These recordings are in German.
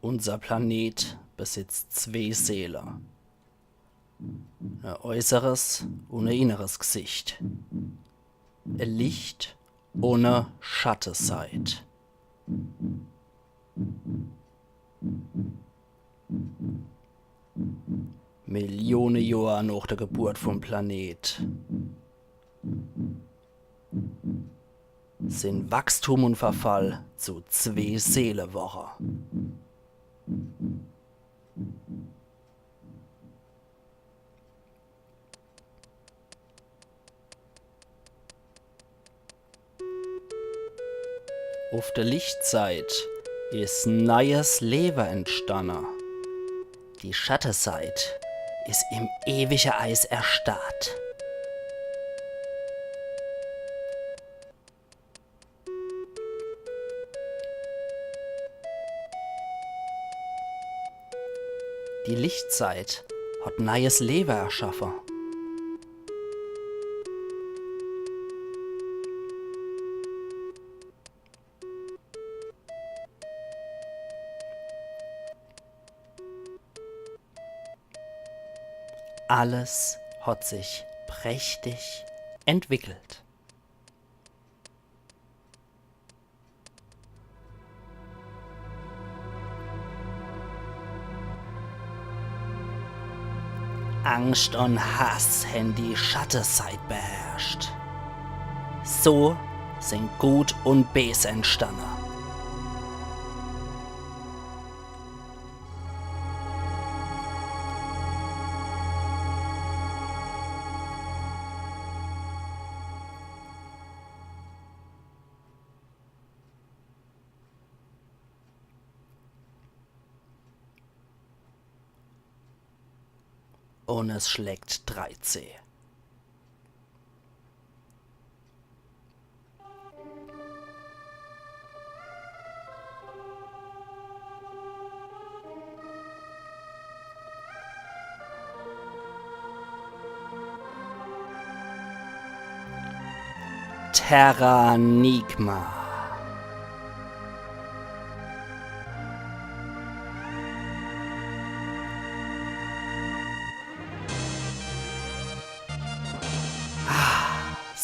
Unser Planet besitzt zwei Seelen. Ein äußeres und ein inneres Gesicht. Ein Licht ohne Schattenseite. Millionen Jahre nach der Geburt vom Planet sind Wachstum und Verfall zu zwei Seelen geworden. Auf der Lichtseite ist neues Leben entstanden. Die Schattenseite ist im ewigen Eis erstarrt. Die Lichtseite hat neues Leben erschaffen. Alles hat sich prächtig entwickelt. Angst und Hass haben die Schattenseite beherrscht. So sind Gut und Böse entstanden. Und es schlägt 13. Terranigma.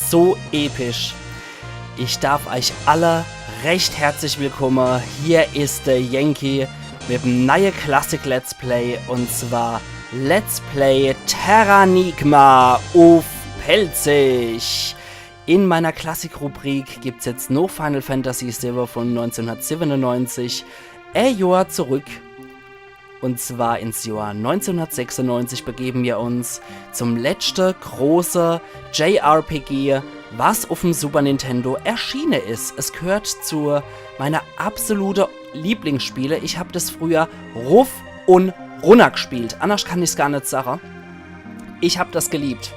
So episch. Ich darf euch alle recht herzlich willkommen. Hier ist der Yankee mit dem neuen Klassik Let's Play, und zwar Let's Play Terranigma auf Pelzig. In meiner Klassik-Rubrik gibt es jetzt noch Final Fantasy VII von 1997, ein Jahr zurück. Und zwar ins Jahr 1996 begeben wir uns zum letzten großen JRPG, was auf dem Super Nintendo erschienen ist. Es gehört zu meiner absoluten Lieblingsspiele. Ich habe das früher rauf und runter gespielt. Anders kann ich es gar nicht sagen. Ich habe das geliebt.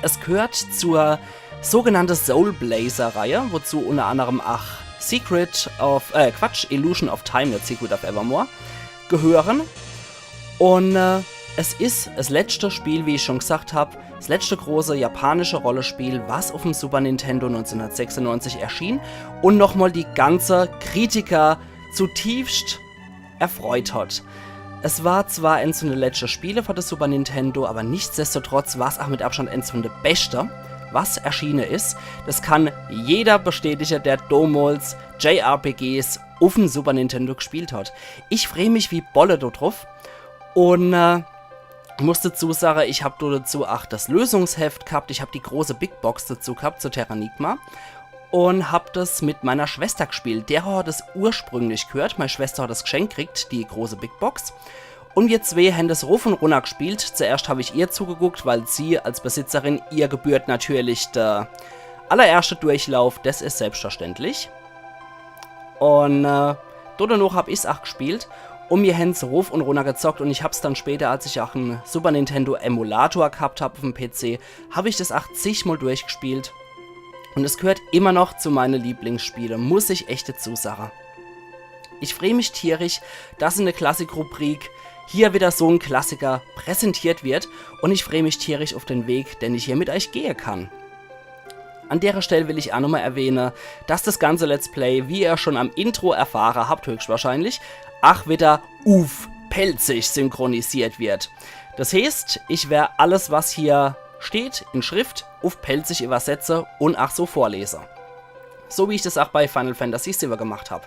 Es gehört zur sogenannten Soul Blazer-Reihe, wozu unter anderem auch Illusion of Time, nicht Secret of Evermore, gehören. Und es ist das letzte Spiel, wie ich schon gesagt habe, das letzte große japanische Rollenspiel, was auf dem Super Nintendo 1996 erschien und nochmal die ganze Kritiker zutiefst erfreut hat. Es war zwar eins von den letzten Spielen von der Super Nintendo, aber nichtsdestotrotz war es auch mit Abstand eins von den besten, was erschienen ist. Das kann jeder bestätigen, der damals JRPGs auf dem Super Nintendo gespielt hat. Ich freue mich wie Bolle da drauf und muss dazu sagen, ich habe dazu auch das Lösungsheft gehabt, ich habe die große Big Box dazu gehabt, zu Terranigma, und habe das mit meiner Schwester gespielt. Der hat es ursprünglich gehört, meine Schwester hat das geschenkt gekriegt, die große Big Box. Und wir zwei haben das rauf und runter gespielt. Zuerst habe ich ihr zugeguckt, weil sie als Besitzerin, ihr gebührt natürlich der allererste Durchlauf, das ist selbstverständlich. Und danach habe ich es auch gespielt und wir haben es rauf und runter gezockt, und ich habe es dann später, als ich auch einen Super Nintendo Emulator gehabt habe auf dem PC, habe ich das auch zigmal durchgespielt. Und es gehört immer noch zu meinen Lieblingsspielen, muss ich echt dazu sagen. Ich freue mich tierisch, dass in der Klassik-Rubrik hier wieder so ein Klassiker präsentiert wird, und ich freue mich tierisch auf den Weg, den ich hier mit euch gehen kann. An der Stelle will ich auch nochmal erwähnen, dass das ganze Let's Play, wie ihr schon am Intro erfahren habt höchstwahrscheinlich, ach wieder pelzig synchronisiert wird. Das heißt, ich werde alles, was hier steht, in Schrift, pelzig übersetze und ach so vorlese. So wie ich das auch bei Final Fantasy VII gemacht habe.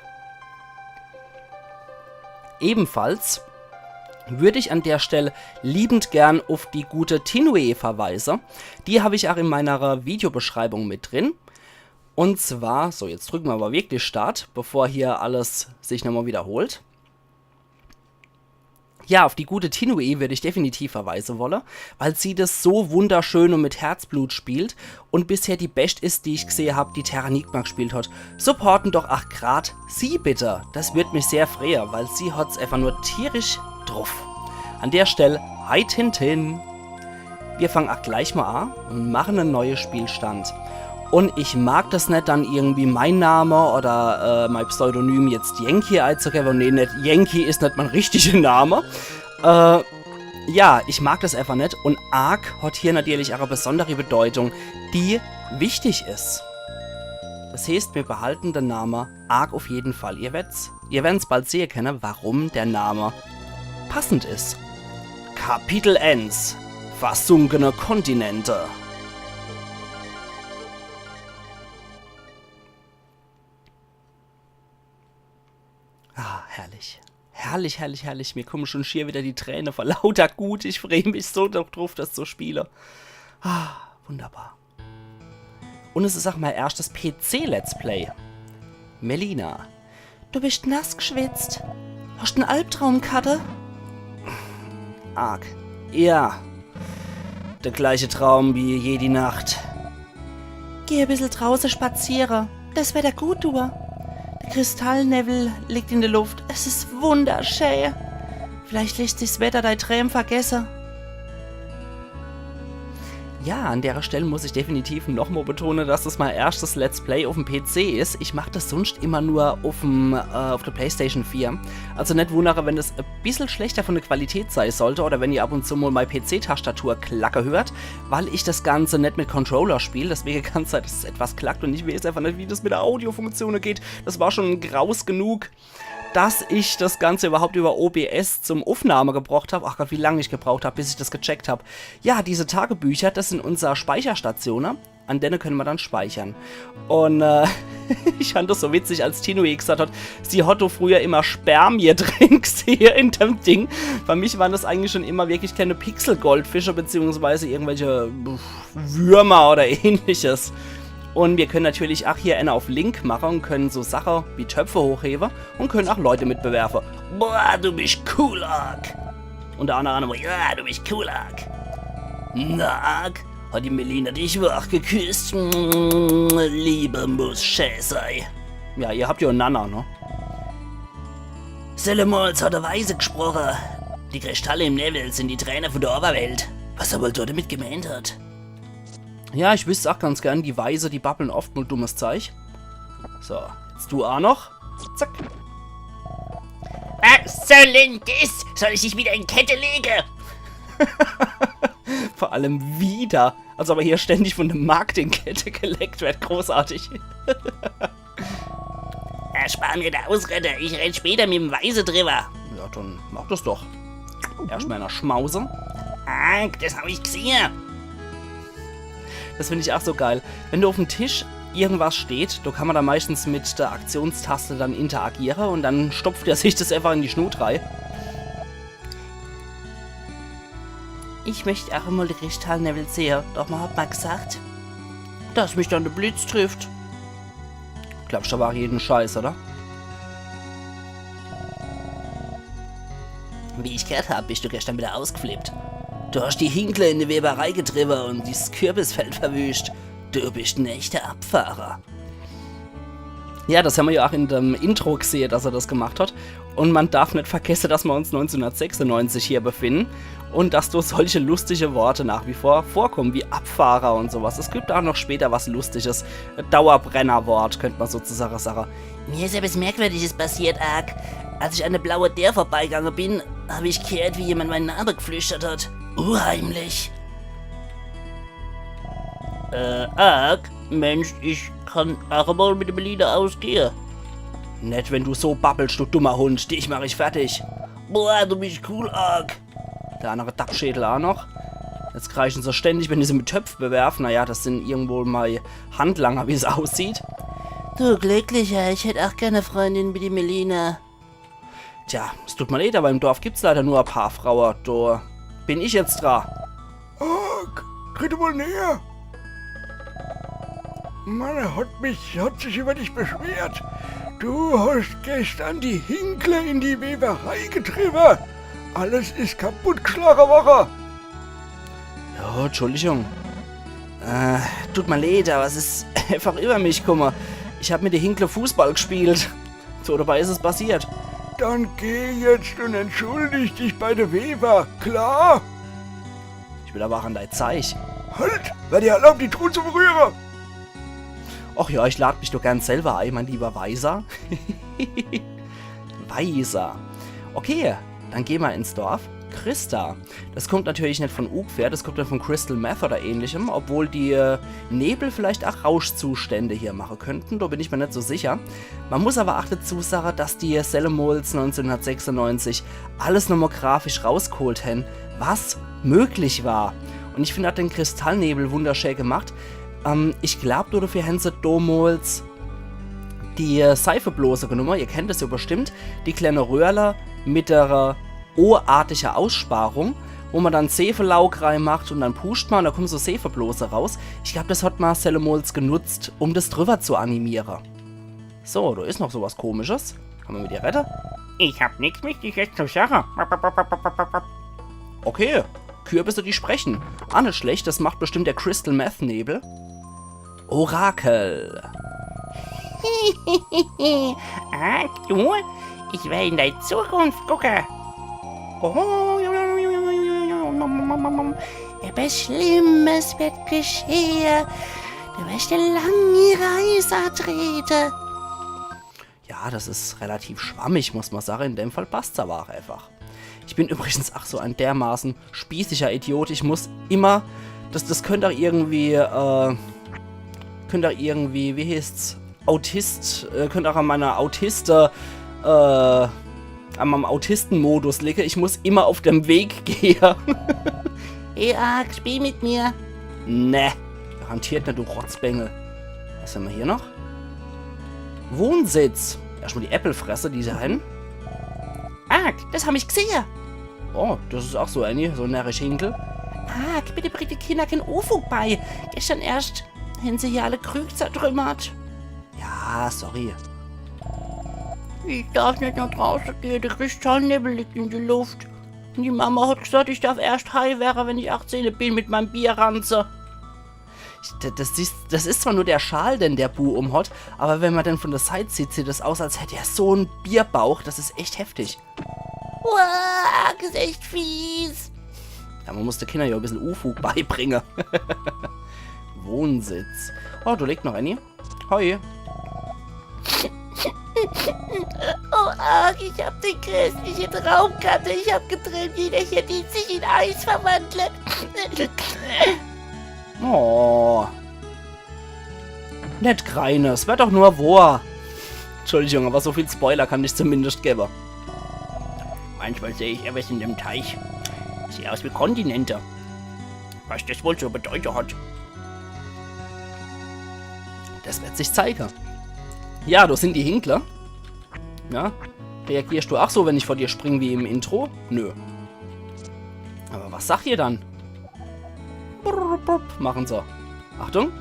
Ebenfalls würde ich an der Stelle liebend gern auf die gute Tinue verweisen. Die habe ich auch in meiner Videobeschreibung mit drin. Und zwar, so jetzt drücken wir aber wirklich Start, bevor hier alles sich nochmal wiederholt. Ja, auf die gute Tinue würde ich definitiv verweisen wollen, weil sie das so wunderschön und mit Herzblut spielt und bisher die Best ist, die ich gesehen habe, die Terranigma gespielt hat. Supporten doch auch grad sie bitte. Das würde mich sehr freuen, weil sie hat's einfach nur tierisch drauf. An der Stelle, hi Tintin. Wir fangen auch gleich mal an und machen einen neuen Spielstand. Und ich mag das nicht, dann irgendwie mein Name oder mein Pseudonym jetzt Yankee einzugeben. Nee, nicht Yankee ist nicht mein richtiger Name. Ja, ich mag das einfach nicht. Und Ark hat hier natürlich auch eine besondere Bedeutung, die wichtig ist. Das heißt, wir behalten den Namen Ark auf jeden Fall. Ihr werden's bald sehen können, warum der Name passend ist. Kapitel 1. Versunkene Kontinente. Ah, herrlich. Herrlich, herrlich, herrlich. Mir kommen schon schier wieder die Tränen vor lauter Gut. Ich freue mich so drauf, das zu spielen. Ah, wunderbar. Und es ist auch mein erstes PC-Let's Play. Melina. Du bist nass geschwitzt. Hast du einen Albtraum, Katte? Arg. Ja. Der gleiche Traum wie jede Nacht. Geh ein bisschen draußen spazieren. Das wäre gut, du. Der Kristallnebel liegt in der Luft. Es ist wunderschön. Vielleicht lässt sich das Wetter dein Träum vergessen. Ja, an der Stelle muss ich definitiv nochmal betonen, dass das mein erstes Let's Play auf dem PC ist. Ich mache das sonst immer nur auf der PlayStation 4. Also nicht wundere, wenn das ein bisschen schlechter von der Qualität sein sollte oder wenn ihr ab und zu mal meine PC-Tastatur klacke hört, weil ich das Ganze nicht mit Controller spiele. Deswegen kann es sein, dass es etwas klackt und ich weiß einfach nicht, wie das mit der Audiofunktion geht. Das war schon graus genug, dass ich das Ganze überhaupt über OBS zum Aufnahme gebracht habe. Ach Gott, wie lange ich gebraucht habe, bis ich das gecheckt habe. Ja, diese Tagebücher, das sind unsere Speicherstationen. An denen können wir dann speichern. Und ich fand das so witzig, als Tinue gesagt hat, sie hat doch früher immer Spermie drin gesehen in dem Ding. Bei mich waren das eigentlich schon immer wirklich kleine Pixelgoldfische, beziehungsweise irgendwelche Würmer oder ähnliches. Und wir können natürlich auch hier eine auf Link machen und können so Sachen wie Töpfe hochheben und können auch Leute mitbewerfen. Boah, du bist cool, Ark. Und der andere, ja, du bist cool, Ark. Na, Ark, hat die Melina dich wach geküsst? Liebe muss schön sein. Ja, ihr habt ja einen Nana, ne? Selemolz hat der Weise gesprochen. Die Kristalle im Nebel sind die Tränen von der Oberwelt. Was er wohl dort damit gemeint hat. Ja, ich wüsste auch ganz gern, die Weise, die babbeln oft nur dummes Zeug. So, jetzt du auch noch. Zack. Was soll denn das? Soll ich dich wieder in Kette legen? Vor allem wieder. Also aber hier ständig von dem Markt in Kette geleckt wird. Großartig. Erspar mir der Ausrede. Ich renn später mit dem Weise drüber. Ja, dann mach das doch. Erstmal eine Schmause. Ah, das hab ich gesehen. Das finde ich auch so geil. Wenn du auf dem Tisch irgendwas steht, da kann man da meistens mit der Aktionstaste dann interagieren und dann stopft er sich das einfach in die Schnut rein. Ich möchte auch immer die Kristallnebel sehen. Doch man hat mal gesagt, dass mich dann der Blitz trifft. Glaubst du aber auch jeden Scheiß, oder? Wie ich gehört habe, bist du gestern wieder ausgeflippt. Du hast die Hinkle in die Weberei getrieben und dieses Kürbisfeld verwüscht. Du bist ein echter Abfahrer. Ja, das haben wir ja auch in dem Intro gesehen, dass er das gemacht hat. Und man darf nicht vergessen, dass wir uns 1996 hier befinden. Und dass da solche lustige Worte nach wie vor vorkommen, wie Abfahrer und sowas. Es gibt auch noch später was Lustiges. Dauerbrennerwort, könnte man sozusagen sagen. Mir ist etwas Merkwürdiges passiert, Ark. Als ich an der blaue Der vorbeigegangen bin, habe ich gehört, wie jemand meinen Namen geflüstert hat. Unheimlich. Ark, Mensch, ich kann auch mal mit der Melina ausgehen. Nicht, wenn du so babbelst, du dummer Hund. Dich mache ich fertig. Boah, du bist cool, Ark. Der andere Dachschädel auch noch. Jetzt kreischen sie ständig, wenn die sie mit Töpfen bewerfen. Naja, das sind irgendwo mal Handlanger, wie es aussieht. Du Glücklicher, ich hätte auch gerne eine Freundin wie die Melina. Tja, es tut mir leid, aber im Dorf gibt's leider nur ein paar Frauen. Da bin ich jetzt dran. Ark, tritt mal näher. Mann, er hat sich über dich beschwert. Du hast gestern die Hinkle in die Weberei getrieben. Alles ist kaputt geschlagen worden. Ja, Entschuldigung. Tut mir leid, aber es ist einfach über mich gekommen. Ich habe mit der Hinkle Fußball gespielt. So dabei ist es passiert. Dann geh jetzt und entschuldig dich bei der Weber, klar? Ich will aber auch an dein Zeich. Halt, wer dir erlaubt, die Truhe zu berühren. Och ja, ich lade mich doch gern selber ein, mein lieber Weiser. Weiser. Okay, dann gehen wir ins Dorf. Christa. Das kommt natürlich nicht von Ugfair, das kommt dann von Crystal Meth oder ähnlichem, obwohl die Nebel vielleicht auch Rauschzustände hier machen könnten, da bin ich mir nicht so sicher. Man muss aber auch dazu sagen, dass die Celemols 1996 alles nomografisch rausgeholt haben, was möglich war. Und ich finde, hat den Kristallnebel wunderschön gemacht. Ich glaube, dafür haben sie damals die Seifeblose genommen, ihr kennt das ja bestimmt, die kleine Röhrler mit der O-artigen Aussparung, wo man dann Seifelaug reinmacht und dann pusht man und da kommt so Seifeblose raus. Ich glaube, das hat Marcelo Mols genutzt, um das drüber zu animieren. So, da ist noch sowas Komisches. Kann man mit ihr retten? Ich hab nichts Wichtiges zu sagen. Okay, Kürbisse, die sprechen. Ah, nicht schlecht, das macht bestimmt der Crystal Meth Nebel. Orakel. Ah, du? Ich werde in deine Zukunft gucken. Oh, Etwas Schlimmes wird geschehen. Du wirst eine lange Reise antreten. Ja, das ist relativ schwammig, muss man sagen. In dem Fall passt's aber auch einfach. Ich bin übrigens auch so ein dermaßen spießiger Idiot. Ich muss immer... Das könnte auch irgendwie... wie heißt's? Autist... könnte auch an meiner an meinem Autistenmodus liegen. Ich muss immer auf dem Weg gehen. Hey Ark, spiel mit mir. Ne, garantiert nicht, du Rotzbengel. Was haben wir hier noch? Wohnsitz. Erstmal die Äpfelfresse, diese hin. Ark, das habe ich gesehen. Oh, das ist auch so eine närrische Hinkel. Ark, bitte bring die Kinder kein Unfug bei. Gestern erst haben sie hier alle Krüge zertrümmert. Ja, sorry. Ich darf nicht nach draußen gehen, der Kristallnebel liegt in der Luft. Und die Mama hat gesagt, ich darf erst heil werden, wenn ich 18 bin mit meinem Bierranze. Das ist zwar nur der Schal, den der Bu umhat, aber wenn man den von der Seite sieht, sieht das aus, als hätte er so einen Bierbauch. Das ist echt heftig. Uah, das ist echt fies. Ja, man muss den Kindern ja ein bisschen Unfug beibringen. Wohnsitz. Oh, du legst noch eine. Hoi. Oh, Ark, ich hab die grässliche Traumkarte. Ich hab geträumt, jeder hier die sich in Eis verwandelt. Oh. Nicht Greines, wär doch nur wahr. Entschuldigung, aber so viel Spoiler kann ich zumindest geben. manchmal sehe ich etwas in dem Teich. Sieht aus wie Kontinente. Was das wohl so bedeutet hat. Das wird sich zeigen. Ja, das sind die Hinkler. Ja. Reagierst du auch so, wenn ich vor dir springe wie im Intro? Nö. Aber was sagt ihr dann? Brrr, brrr, machen sie. Achtung.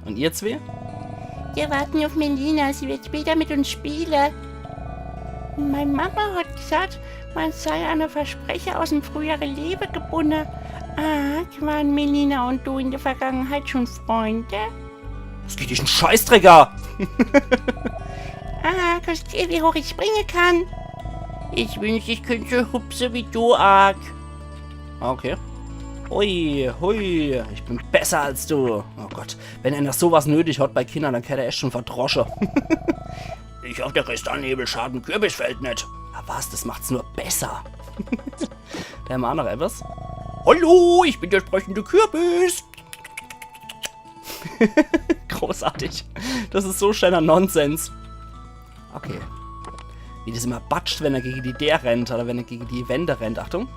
Und ihr zwei? Wir warten auf Melina, sie wird später mit uns spielen. Meine Mama hat gesagt, man sei an ein Versprechen aus dem früheren Leben gebunden. Ah, waren Melina und du in der Vergangenheit schon Freunde? Das geht dich ein Scheißträger! Ah, kannst du, wie hoch ich springen kann? Ich wünschte, ich könnte so hupse wie du, Ark. Okay. Hui, hui, ich bin besser als du. Oh Gott, wenn einer sowas nötig hat bei Kindern, dann kann er echt schon verdroschen. Ich hoffe, der Kristallnebel schaden Kürbisfeld nicht. Na was, das macht's nur besser. Der Mann noch etwas? Hallo, ich bin der sprechende Kürbis. Großartig. Das ist so schöner Nonsens. Okay. Wie das immer batscht, wenn er gegen die der rennt oder wenn er gegen die Wände rennt. Achtung.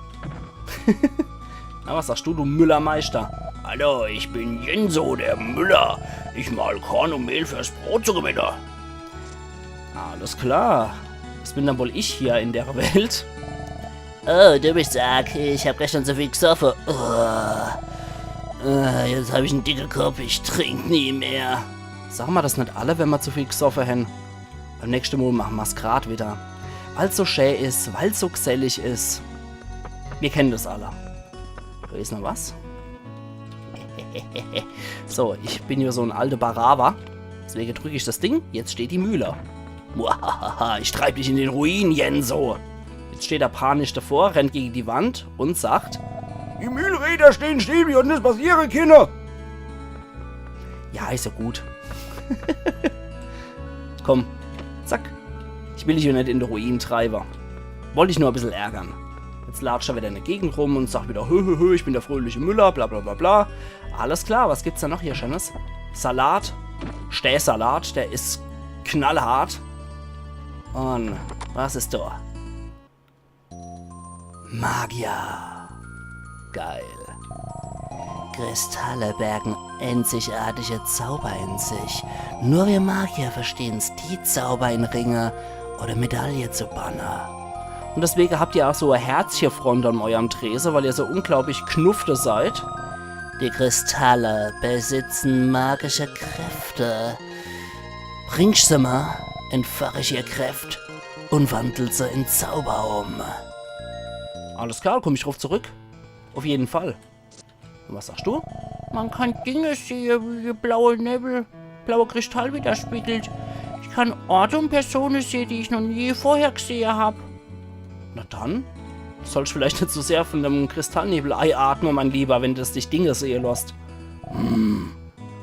Na, was sagst du Müllermeister? Hallo, ich bin Jenso, der Müller. Ich mal Korn und Mehl fürs Brot zu gewinnen. Alles klar. Das bin dann wohl ich hier in der Welt. Oh, du bist arg. Ich hab gestern so viel gesoffen. Jetzt habe ich einen dicken Kopf. Ich trink nie mehr. Sagen wir das nicht alle, wenn wir zu viel gesoffen haben. Beim nächsten Mal machen wir es grad wieder. Weil es so schön ist, weil es so gesellig ist. Wir kennen das alle. Da ist noch was. So, ich bin hier so ein alter Baraber. Deswegen drücke ich das Ding. Jetzt steht die Mühle. Muahaha, ich treibe dich in den Ruin, Jenso. Jetzt steht er panisch davor, rennt gegen die Wand und sagt: Die Mühlräder stehen still, wie und das passieren, Kinder. Ja, ist ja gut. Komm, zack. Ich will dich hier nicht in den Ruin treiben. Wollte ich nur ein bisschen ärgern. Jetzt latscht er wieder in der Gegend rum und sagt wieder: Hö, ich bin der fröhliche Müller, bla bla bla bla. Alles klar, was gibt's da noch hier Schönes? Salat. Stähsalat, der ist knallhart. Und was ist da? Magier. Geil. Kristalle bergen einzigartige Zauber in sich. Nur wir Magier verstehen's, die Zauber in Ringe oder Medaille zu bannen. Und deswegen habt ihr auch so ein Herzchenfront an eurem Tresen, weil ihr so unglaublich knufte seid. Die Kristalle besitzen magische Kräfte. Bringst sie mal, entfache ich ihr Kräft und wandel sie in Zauber um. Alles klar, komm ich drauf zurück. Auf jeden Fall. Und was sagst du? Man kann Dinge sehen, wie blaue Nebel, blauer Kristall widerspiegelt. Ich kann Orte und Personen sehen, die ich noch nie vorher gesehen habe. Na dann, sollst vielleicht nicht so sehr von dem Kristallnebel-Ei atmen, mein Lieber, wenn das dich Dinge sehen lässt.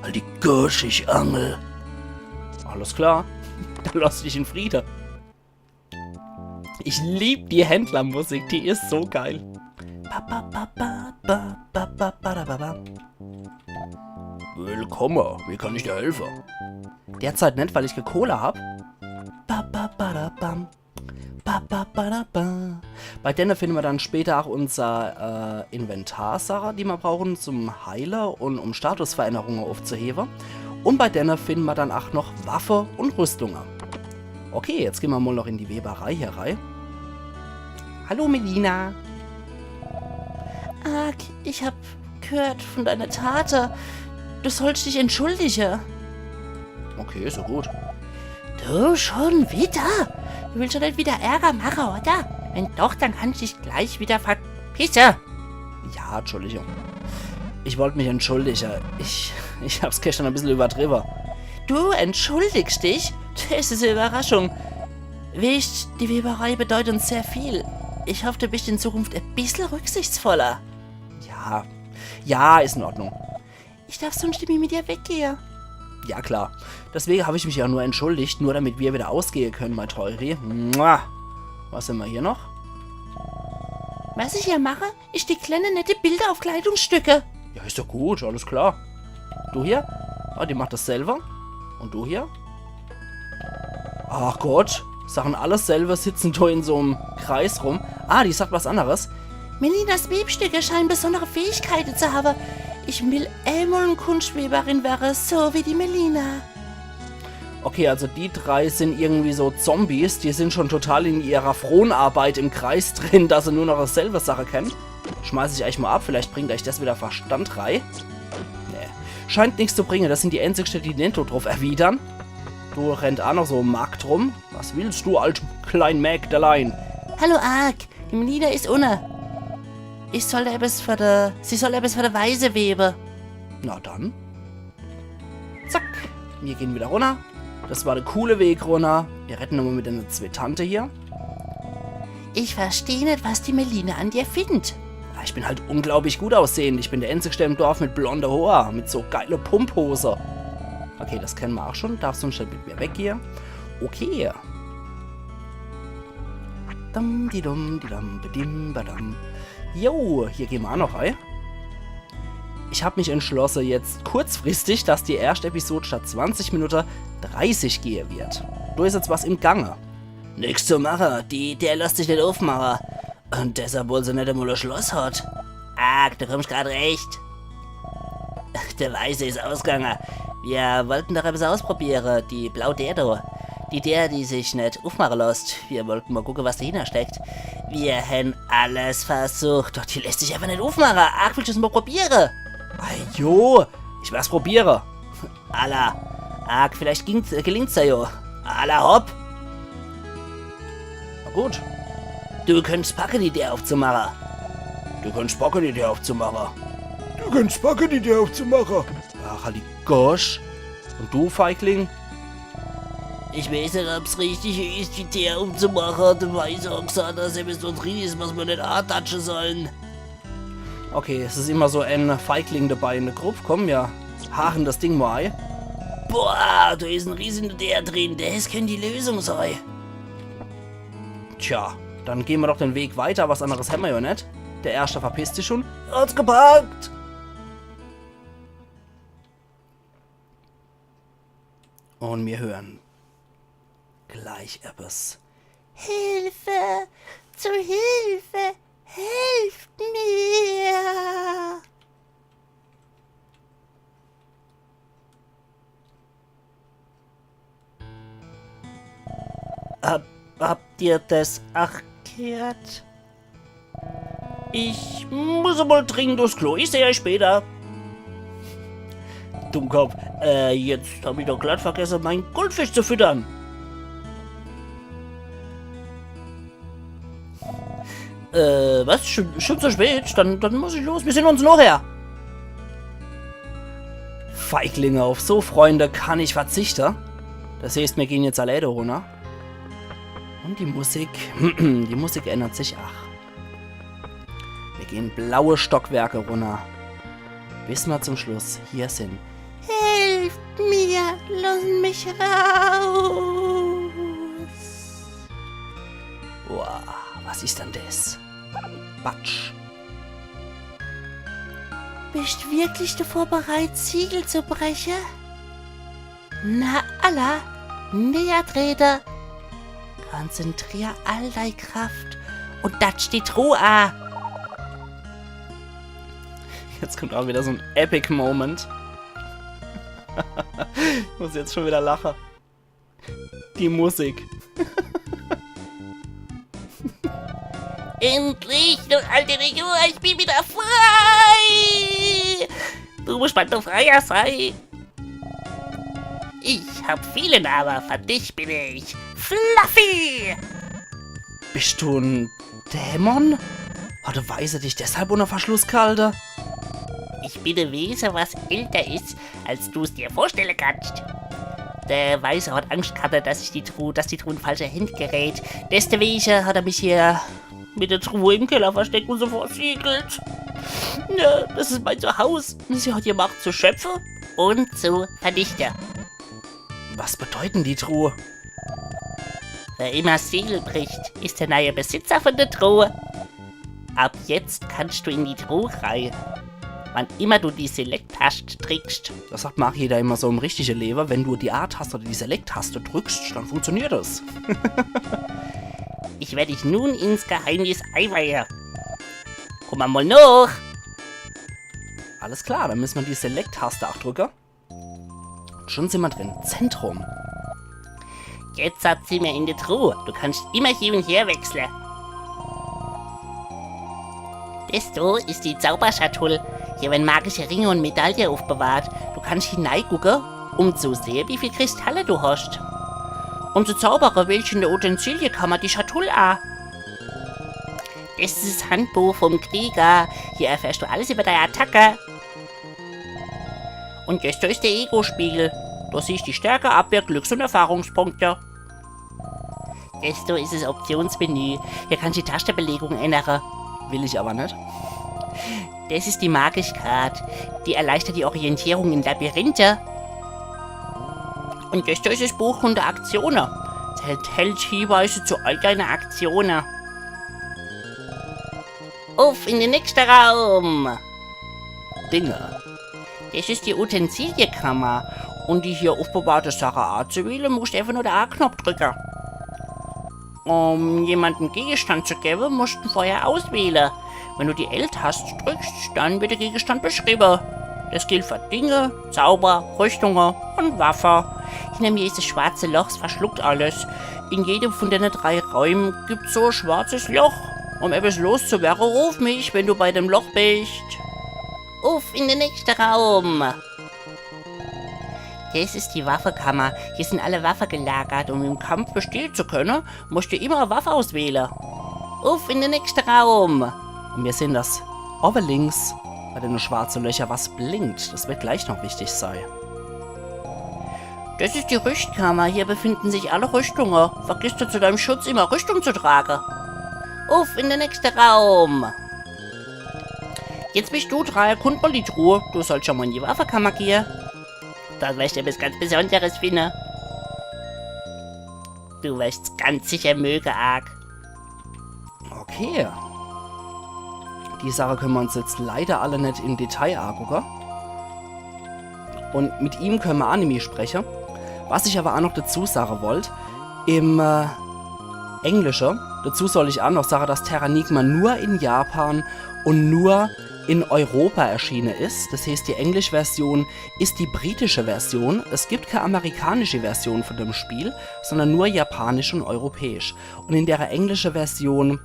Halt die Gosch, ich angel. Alles klar, dann lass dich in Friede. Ich lieb die Händlermusik, die ist so geil. Willkommen, wie kann ich dir helfen? Derzeit nicht, weil ich Cola hab. Bei denen finden wir dann später auch unser Inventarsache, die wir brauchen zum Heilen und um Statusveränderungen aufzuheben. Und bei denen finden wir dann auch noch Waffe und Rüstungen. Okay, jetzt gehen wir mal noch in die Weberei hier rein. Hallo Melina. Arg, ich hab gehört von deiner Tate. Du sollst dich entschuldigen. Okay, so gut. Du schon wieder? Du willst doch nicht wieder Ärger machen, oder? Wenn doch, dann kann ich dich gleich wieder verpissen. Ja, Entschuldigung. Ich wollte mich entschuldigen. Ich hab's gestern ein bisschen übertrieben. Du entschuldigst dich? Das ist eine Überraschung. Weißt, die Weberei bedeutet uns sehr viel. Ich hoffe, du bist in Zukunft ein bisschen rücksichtsvoller. Ja, ist in Ordnung. Ich darf sonst nicht mehr mit dir weggehen. Ja, klar. Deswegen habe ich mich ja nur entschuldigt, nur damit wir wieder ausgehen können, mein Teuri. Mua. Was haben wir hier noch? Was ich hier mache, ist die kleine nette Bilder auf Kleidungsstücke. Ja, ist doch gut, alles klar. Du hier? Ah, die macht das selber. Und du hier? Ach Gott, Sachen alles selber, sitzen da in so einem Kreis rum. Ah, die sagt was anderes. Melinas Webstücke scheinen besondere Fähigkeiten zu haben. Ich will einmal eine Kunstweberin wäre, so wie die Melina. Okay, also die drei sind irgendwie so Zombies. Die sind schon total in ihrer Fronarbeit im Kreis drin, dass sie nur noch dasselbe Sache kennen. Schmeiß ich euch mal ab, vielleicht bringt euch das wieder Verstand rein. Nee, scheint nichts zu bringen. Das sind die einzigsten, die Nento drauf erwidern. Du rennt auch noch so im Markt rum. Was willst du, alt klein Mägdelein? Hallo Arg, die Melina ist ohne. Sie soll etwas für die Weise weben. Na dann. Zack. Wir gehen wieder runter. Das war der coole Weg runter. Wir retten nochmal mit einer Zweitante hier. Ich verstehe nicht, was die Melina an dir findet. Ich bin halt unglaublich gut aussehend. Ich bin der einzigste im Dorf mit blonder Haar. Mit so geile Pumphose. Okay, das kennen wir auch schon. Darfst du nicht mit mir weggehen? Okay. Dum, di dum, bedim, badam. Jo, hier gehen wir auch noch rein. ich habe mich entschlossen, jetzt kurzfristig, dass die erste Episode statt 20 Minuten 30 gehen wird. Da ist jetzt was im Gange. Nix zu machen, der lässt sich nicht aufmachen. Und deshalb wohl sie nicht einmal ein Schloss hat. Ah, du kommst gerade recht. Der Weiße ist ausgegangen. Wir wollten doch etwas ausprobieren, die Blau-der da. Die sich nicht aufmachen lässt. Wir wollten mal gucken, was dahinter steckt. Wir haben alles versucht, doch die lässt sich einfach nicht aufmachen. Ach, willst du es mal probieren? Jo, ich werd's probieren. Alla, ach, vielleicht gelingt's ja. Alla, hopp. Na gut. Du könntest packen, die Tür aufzumachen. Du kannst packen, die Tür aufzumachen. Ach, halt die Gosch. Und du, Feigling? Ich weiß nicht, ob's richtig ist, die Tür aufzumachen. Der Weiße hat gesagt, dass er bis so drin ist, was wir nicht antatschen sollen. Okay, es ist immer so ein Feigling dabei in der Gruppe. Komm, ja. Haaren das Ding mal ein. Boah, da ist ein riesiger Tür drin. Das könnte die Lösung sein. Tja, dann gehen wir doch den Weg weiter. Was anderes haben wir ja nicht. Der Erste verpisst sich schon. Er hat's gepackt. Und wir hören gleich etwas. Hilfe! Zu Hilfe! Helft mir! Habt ihr das gehört? Ich muss mal dringend durchs Klo. Ich sehe euch später. Dummkopf. Jetzt habe ich doch glatt vergessen, meinen Goldfisch zu füttern. Was? Schon zu spät? Dann muss ich los. Wir sehen uns nachher. Feiglinge, auf so Freunde kann ich verzichten. Das heißt, wir gehen jetzt alleine runter. Und die Musik, die Musik ändert sich auch. Wir gehen blaue Stockwerke runter. Bis wir zum Schluss hier sind. Helft mir! Lass mich raus! Wow, was ist denn das? Batsch. Bist wirklich davor bereit, Ziegel zu brechen? Na, Allah, näher trete. Konzentrier all deine Kraft und datsch die Truhe an. Jetzt kommt auch wieder so ein Epic Moment. Ich muss jetzt schon wieder lachen. Die Musik. Endlich, du alte Figur, ich bin wieder frei! Du musst bald noch freier sein. Ich hab viele Namen, für dich bin ich Fluffy! Bist du ein Dämon? Oder weise dich deshalb unter Verschluss gehalten? Ich bin ein Wesen, was älter ist, als du es dir vorstellen kannst. Der Weiße hat Angst gehabt, dass die Truhe in falsche Hände gerät. Deswegen hat er mich hier mit der Truhe im Keller versteckt und so versiegelt. Ja, das ist mein Zuhause. Sie hat gemacht zu schöpfen und zu vernichten. Was bedeuten die Truhe? Wer immer Siegel bricht, ist der neue Besitzer von der Truhe. Ab jetzt kannst du in die Truhe rein. Wann immer du die Select-Taste drückst. Das sagt mag jeder immer so im richtigen Leben. Wenn du die A-Taste oder die Select-Taste drückst, dann funktioniert das. Ich werde dich nun ins Geheimnis einweihen. Komm mal noch. Alles klar, dann müssen wir die Select-Taste auch drücken. Und schon sind wir drin. Zentrum. Jetzt sagt sie mir in die Truhe. Du kannst immer hier und her wechseln. Das da ist die Zauberschatulle. Hier werden magische Ringe und Medaillen aufbewahrt. Du kannst hineingucken, um zu sehen, wie viele Kristalle du hast. Um zu zaubern, welche in der Utensiliekammer die Schatulle an. Das ist das Handbuch vom Krieger. Hier erfährst du alles über deine Attacke. Und das da ist der Ego-Spiegel. Da siehst du die Stärke, Abwehr, Glücks- und Erfahrungspunkte. Das da ist das Optionsmenü. Hier kannst du die Tastenbelegung ändern. Will ich aber nicht. Das ist die Magischkarte. Die erleichtert die Orientierung in Labyrinthe. Und das ist das Buch unter Aktionen. Es enthält Hinweise zu all deinen Aktionen. Auf in den nächsten Raum. Dinge. Das ist die Utensiliekammer. Und die hier aufbewahrte Sache A zu wählen, musst du einfach nur den A-Knopf drücken. Um jemanden Gegenstand zu geben, musst du vorher auswählen. Wenn du die L-Taste drückst, dann wird der Gegenstand beschrieben. Das gilt für Dinge, Zauber, Rüstungen und Waffen. Hinter mir ist das schwarze Loch, es verschluckt alles. In jedem von den 3 Räumen gibt es so ein schwarzes Loch. Um etwas loszuwerden, ruf mich, wenn du bei dem Loch bist. Auf in den nächsten Raum. Das ist die Waffenkammer. Hier sind alle Waffen gelagert. Um im Kampf bestehen zu können, musst du immer eine Waffe auswählen. Auf in den nächsten Raum. Und wir sehen, dass oben links bei den schwarzen Löcher was blinkt. Das wird gleich noch wichtig sein. Das ist die Rüstkammer. Hier befinden sich alle Rüstungen. Vergiss du zu deinem Schutz immer Rüstung zu tragen. Auf in den nächsten Raum. Jetzt bist du dran. Erkund mal die Truhe. Du sollst schon mal in die Waffenkammer gehen. Da wirst du etwas ganz Besonderes finden. Du wirst ganz sicher mögen, Ark. Okay. Die Sache können wir uns jetzt leider alle nicht im Detail angucken. Und mit ihm können wir Anime sprechen. Was ich aber auch noch dazu sagen wollte, im Englische, dazu soll ich auch noch sagen, dass Terranigma nur in Japan und nur in Europa erschienen ist. Das heißt, die englische Version ist die britische Version. Es gibt keine amerikanische Version von dem Spiel, sondern nur japanisch und europäisch. Und in der englischen Version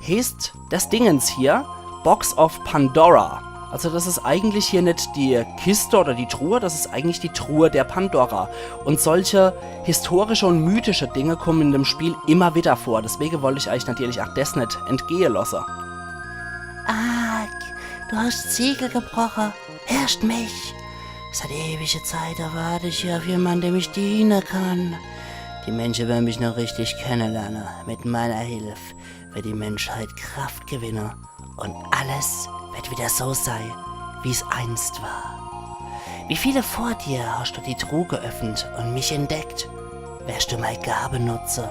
heißt das Dingens hier Box of Pandora. Also das ist eigentlich hier nicht die Kiste oder die Truhe, das ist eigentlich die Truhe der Pandora. Und solche historische und mythische Dinge kommen in dem Spiel immer wieder vor. Deswegen wollte ich euch natürlich auch das nicht entgehen lassen. Ark, du hast Ziegel gebrochen. Herrscht mich. Seit ewiger Zeit erwarte ich hier auf jemanden, der mich dienen kann. Die Menschen werden mich noch richtig kennenlernen. Mit meiner Hilfe wird die Menschheit Kraft gewinnen. Und alles wird wieder so sein, wie es einst war. Wie viele vor dir hast du die Truhe geöffnet und mich entdeckt? Wärst du meine Gabe nutzen?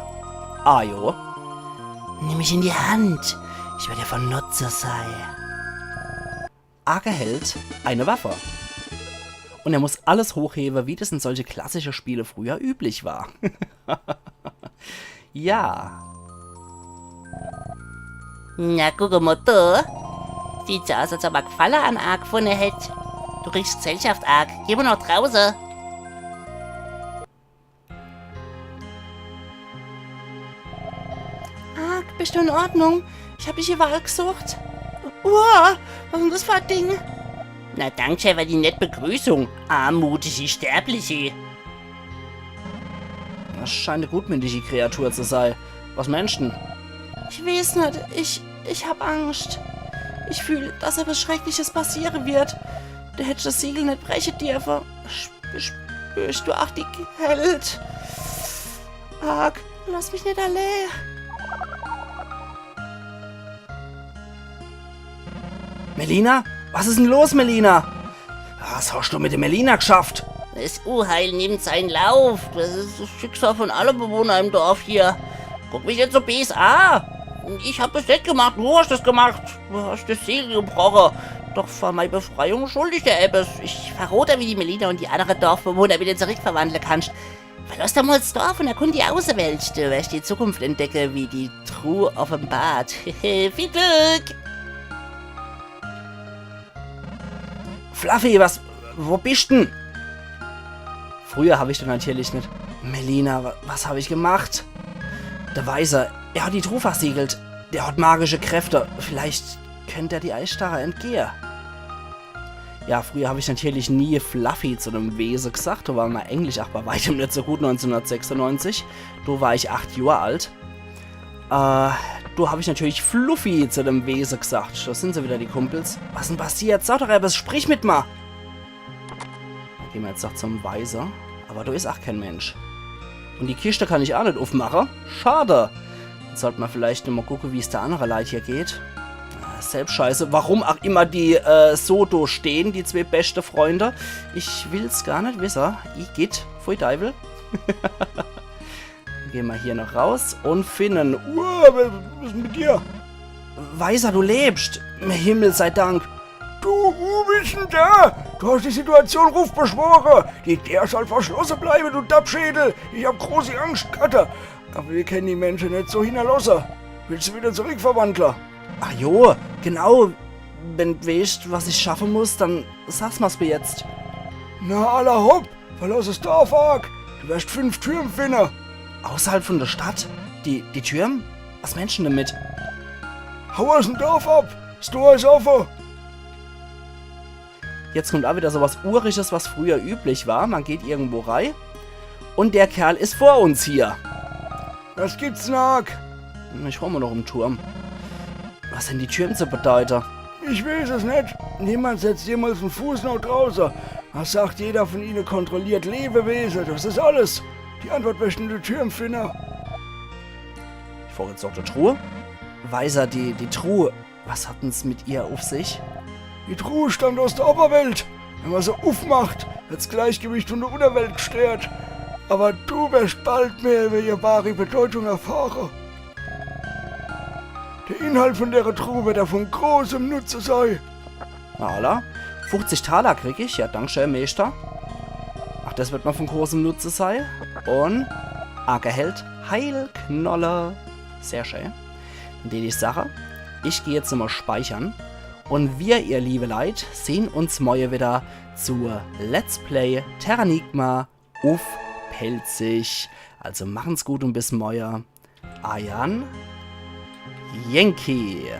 Ah jo. Nimm mich in die Hand. Ich werde dir von Nutze sein. Arke hält eine Waffe. Und er muss alles hochheben, wie das in solche klassische Spiele früher üblich war. Ja. Na, guck mal da. Sieht so aus, als ob er Gefallen an Ark gefunden hätte. Du kriegst Gesellschaft, Ark. Geh mal noch draußen. Ark, bist du in Ordnung? Ich hab dich überall gesucht. Uah, was ist denn das für ein Ding? Na danke für die nette Begrüßung, armutige Sterbliche. Das scheint eine gutmütige Kreatur zu sein. Was Menschen? Ich weiß nicht. Ich hab Angst. Ich fühle, dass etwas Schreckliches passieren wird. Der hätte das Siegel nicht brechen dürfen. Spürst du auch die Kälte? Ark, lass mich nicht allein. Melina? Was ist denn los, Melina? Was hast du mit der Melina geschafft? Das Unheil nimmt seinen Lauf. Das ist das Schicksal von allen Bewohnern im Dorf hier. Guck mich jetzt so bes an. Ich hab das nicht gemacht, du hast das gemacht. Du hast das Segel gebrochen. Doch vor meiner Befreiung schuldig der etwas. Ich verrate, wie die Melina und die anderen Dorfbewohner wieder zurückverwandeln kannst. Verlass doch mal das Dorf und erkunde die Außenwelt. Du wirst die Zukunft entdecken, wie die Truhe offenbart. Viel Glück! Fluffy, wo bist denn? Früher habe ich doch natürlich nicht. Melina, was habe ich gemacht? Der Weiser, er hat die Truhe versiegelt. Der hat magische Kräfte. Vielleicht könnte er die Eisstarre entgehen. Ja, früher habe ich natürlich nie Fluffy zu einem Wesen gesagt. Da war mein Englisch auch bei weitem nicht so gut, 1996. Da war ich 8 Jahre alt. Da habe ich natürlich Fluffy zu dem Wesen gesagt. Da sind sie wieder, die Kumpels. Was denn passiert? Sag doch etwas, sprich mit mir. Dann gehen wir jetzt doch zum Weiser. Aber du ist auch kein Mensch. Und die Kiste kann ich auch nicht aufmachen. Schade. Jetzt sollte man vielleicht noch mal gucken, wie es der andere Leid hier geht. Selbst scheiße. Warum auch immer die so da stehen, die zwei beste Freunde. Ich will's gar nicht wissen. Ich geht. Pfui Teufel. Gehen wir hier noch raus und finden. Was ist mit dir? Weiser, du lebst. Himmel sei Dank. Du bist denn da? Du hast die Situation rufbeschworen. Der soll verschlossen bleiben, du Dappschädel. Ich hab große Angst, Gatter. Aber wir kennen die Menschen nicht so hinterlassen. Willst du wieder zurück, Verwandler? Ach jo, genau. Wenn du weißt, was ich schaffen muss, dann sag's mir's mir jetzt. Na, aller Hopp, verlass das Dorf arg. Du wirst 5 Türme finden. Außerhalb von der Stadt? Die Türen? Was Menschen damit? Hau aus dem Dorf ab. Das Tor ist offen. Jetzt kommt auch wieder sowas Uriges, was früher üblich war. Man geht irgendwo rein und der Kerl ist vor uns hier. Was gibt's nach? Ich hol mal noch im Turm. Was sind die Türen zu bedeuten? Ich weiß es nicht. Niemand setzt jemals einen Fuß nach draußen. Was sagt jeder von ihnen kontrolliert Lebewesen? Das ist alles. Die Antwort möchten die Türen finden. Ich frage jetzt noch die Truhe. Weiser, die Truhe. Was hat uns mit ihr auf sich? Die Truhe stammt aus der Oberwelt. Wenn man sie aufmacht, wird's Gleichgewicht von der Unterwelt gestört. Aber du wirst bald mehr über ihre wahre Bedeutung erfahren. Der Inhalt von der Truhe wird von großem Nutzen sein. Na alla, 50 Taler krieg ich. Ja, danke, Meister. Ach, das wird mal von großem Nutzen sein. Und Ackerheld Heilknolle. Sehr schön. Und die Sache, ich gehe jetzt nochmal speichern. Und wir, ihr liebe Leute, sehen uns morgen wieder zur Let's Play Terranigma auf Pelzig. Also machen's gut und bis morgen. Ayan Yankee.